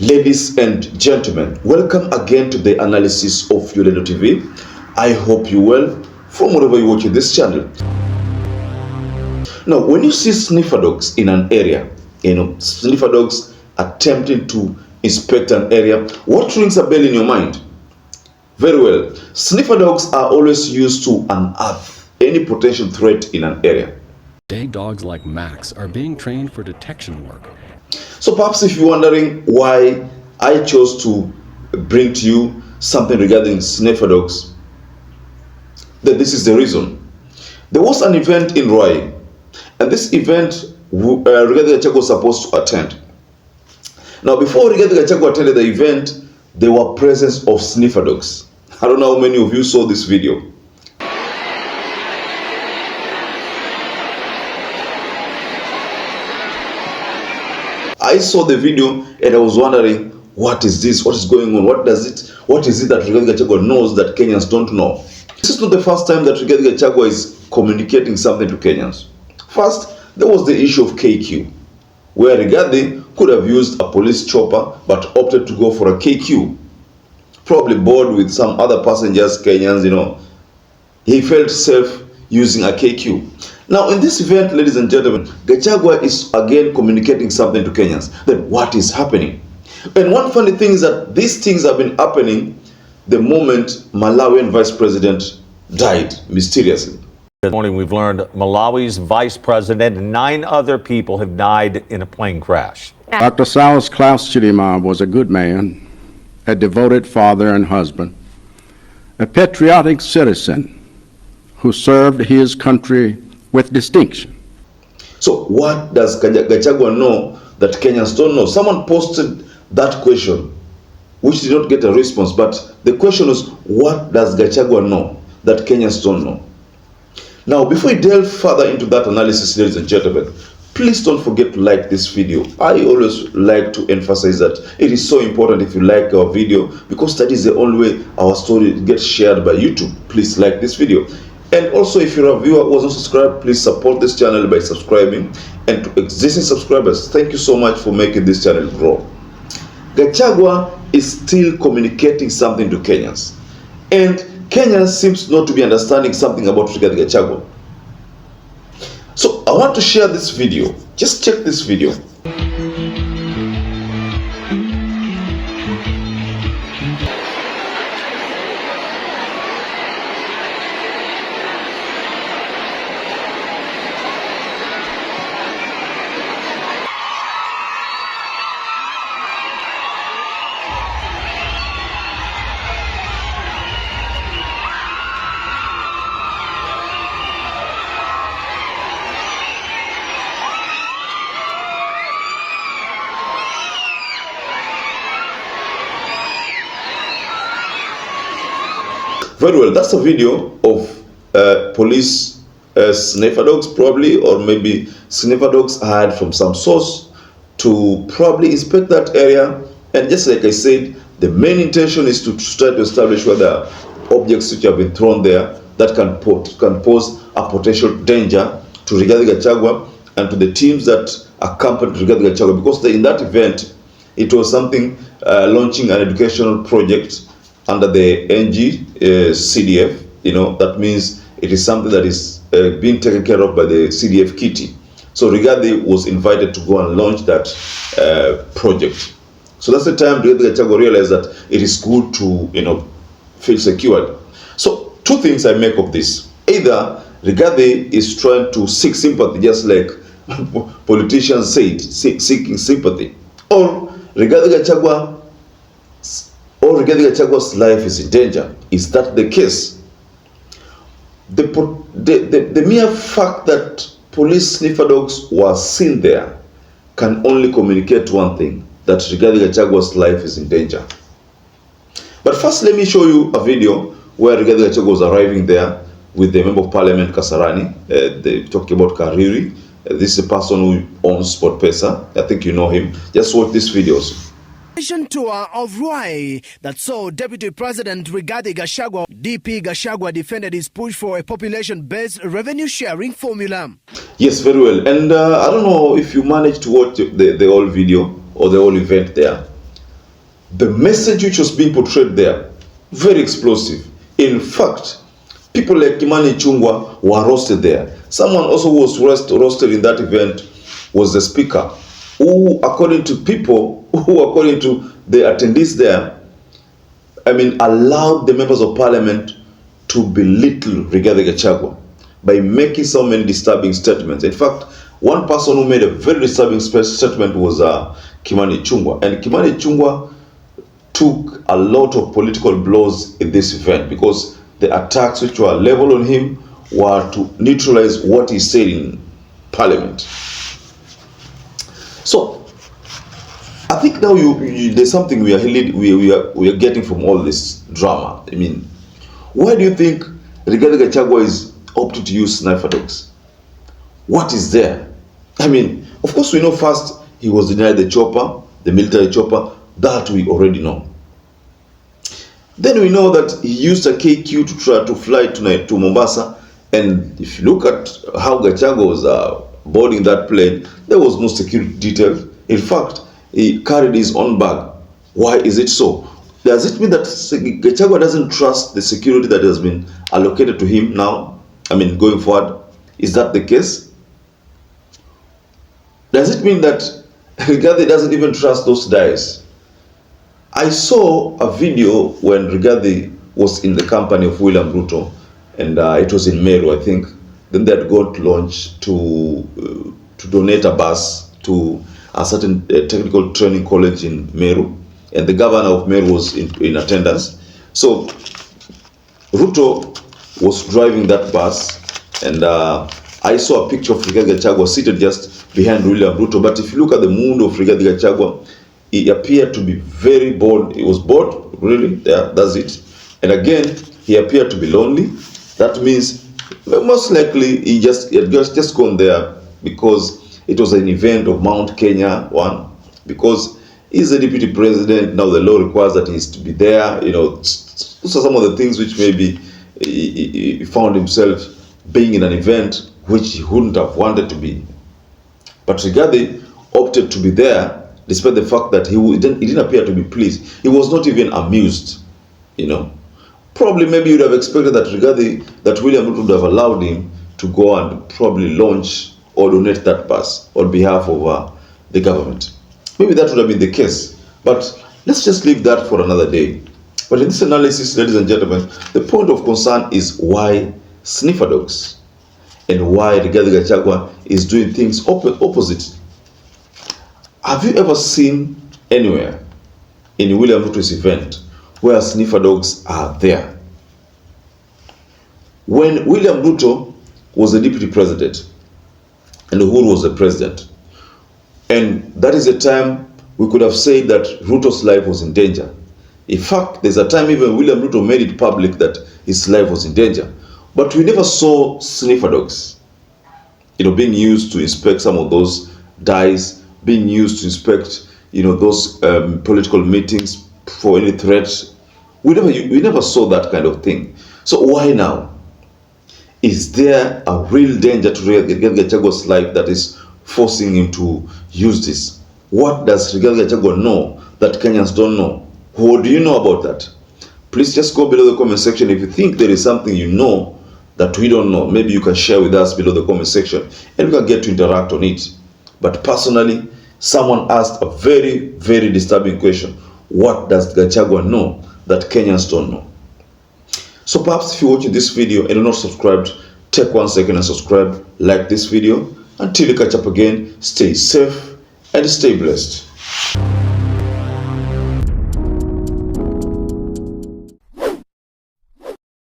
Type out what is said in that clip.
Ladies and gentlemen, welcome again to the analysis of YOLENO TV. I hope you well from wherever you're watching this channel. Now, when you see sniffer dogs in an area, sniffer dogs attempting to inspect an area, what rings a bell in your mind? Very well, sniffer dogs are always used to unearth any potential threat in an area. Today, dogs like Max are being trained for detection work. So perhaps if you're wondering why I chose to bring to you something regarding sniffer dogs, then this is the reason. There was an event in Rwai, and this event Rigathi Gachagua was supposed to attend. Now, before Rigathi Gachagua attended the event, there were presence of sniffer dogs. I don't know how many of you saw this video. I saw the video and I was wondering, what is this? What is going on? What is it that Rigathi Gachagua knows that Kenyans don't know? This is not the first time that Rigathi Gachagua is communicating something to Kenyans. First, there was the issue of KQ, where Rigathi could have used a police chopper but opted to go for a KQ. Probably bored with some other passengers, Kenyans, he felt safe using a KQ. Now, in this event, ladies and gentlemen, Gachagua is again communicating something to Kenyans. Then what is happening? And one funny thing is that these things have been happening the moment Malawian vice president died mysteriously. This morning we've learned Malawi's vice president and 9 other people have died in a plane crash. Dr. Saus Klaus Chidima was a good man, a devoted father and husband, a patriotic citizen who served his country with distinction. So what does Gachagua know that Kenyans don't know? Someone posted that question, which did not get a response, but the question is, what does Gachagua know that Kenyans don't know? Now, before we delve further into that analysis, ladies and gentlemen, please don't forget to like this video. I always like to emphasize that it is so important if you like our video, because that is the only way our story gets shared by YouTube. Please like this video. And also, if you're a viewer who wasn't subscribed, please support this channel by subscribing. And to existing subscribers, thank you so much for making this channel grow. Gachagua is still communicating something to Kenyans. And Kenyans seems not to be understanding something about Rigathi Gachagua. So I want to share this video. Just check this video. Very well, that's a video of police sniffer dogs, probably, or maybe sniffer dogs hired from some source to probably inspect that area. And just like I said, the main intention is to try to establish whether objects which have been thrown there that can pose a potential danger to Rigathi Gachagua and to the teams that accompanied Rigathi Gachagua, because in that event, it was something launching an educational project under the NG CDF. That means it is something that is being taken care of by the CDF kitty. So Rigathi was invited to go and launch that project. So that's the time Rigathi Gachagua realized that it is good to feel secured. So 2 things I make of this. Either Rigathi is trying to seek sympathy, just like politicians said, seeking sympathy, or Rigathi Gachagua's life is in danger. Is that the case? The mere fact that police sniffer dogs were seen there can only communicate one thing, that Rigathi Gachagua's life is in danger. But first, let me show you a video where Rigathi Gachagua was arriving there with the Member of Parliament Kasarani. They talking about Kariri. This is a person who owns SportPesa. I think you know him. Just watch these videos. Tour of Rwai that saw Deputy President Rigathi Gachagua. DP Gachagua defended his push for a population-based revenue-sharing formula. Yes, very well. And I don't know if you managed to watch the whole video or the whole event there. the message which was being portrayed there, very explosive. In fact, people like Kimani Ichung'wah were roasted there. Someone also who was roasted in that event was the speaker, who according to the attendees there, allowed the members of parliament to belittle Rigathi Gachagua by making so many disturbing statements. In fact, one person who made a very disturbing statement was Kimani Ichung'wah. And Kimani Ichung'wah took a lot of political blows in this event because the attacks which were leveled on him were to neutralize what he said in parliament. So I think now there's something we are getting from all this drama. Why do you think Rigathi Gachagua is opted to use Sniffer dogs? What is there? Of course we know first he was denied the chopper, the military chopper. That we already know. Then we know that he used a KQ to try to fly to Mombasa. And if you look at how Gachagua was boarding that plane, there was no security detail. In fact, he carried his own bag. Why is it so? Does it mean that Gachagua doesn't trust the security that has been allocated to him now? Going forward, is that the case? Does it mean that Rigathi doesn't even trust those guys? I saw a video when Rigathi was in the company of William RUTO, and it was in Meru, I think. Then they had gone to launch to donate a bus to a certain technical training college in Meru, and the governor of Meru was in attendance. So RUTO was driving that bus, and I saw a picture of Rigathi Gachagua seated just behind William RUTO. But if you look at the mood of Rigathi Gachagua, he appeared to be very bored. He was bored, really. Yeah, that's it. And again, he appeared to be lonely. That means most likely he had just gone there because it was an event of Mount Kenya one. Because he's the deputy president now, the law requires that he is to be there. Those are some of the things which maybe he found himself being in an event which he wouldn't have wanted to be. But Rigathi opted to be there, despite the fact that he didn't appear to be pleased. He was not even amused, Probably maybe you'd have expected that that William Ruto would have allowed him to go and probably launch or donate that bus on behalf of the government. Maybe that would have been the case. But let's just leave that for another day. But in this analysis, ladies and gentlemen, the point of concern is why Sniffer dogs and why Rigathi Gachagua is doing things opposite. Have you ever seen anywhere in William Ruto's event where Sniffer dogs are there? When William Ruto was the deputy president and Uhuru was the president, and that is a time we could have said that Ruto's life was in danger. In fact, there's a time even William Ruto made it public that his life was in danger. But we never saw Sniffer dogs, being used to inspect some of those dyes, being used to inspect, those political meetings for any threats. We never saw that kind of thing. So why now? Is there a real danger to Rigathi Gachagua's life that is forcing him to use this? What does Rigathi Gachagua know that Kenyans don't know? What do you know about that? Please just go below the comment section if you think there is something you know that we don't know. Maybe you can share with us below the comment section and we can get to interact on it. But personally, someone asked a very, very disturbing question. What does Gachagua know that Kenyans don't know? So perhaps if you're watching this video and you're not subscribed, take 1 second and subscribe, like this video. Until we catch up again, stay safe and stay blessed.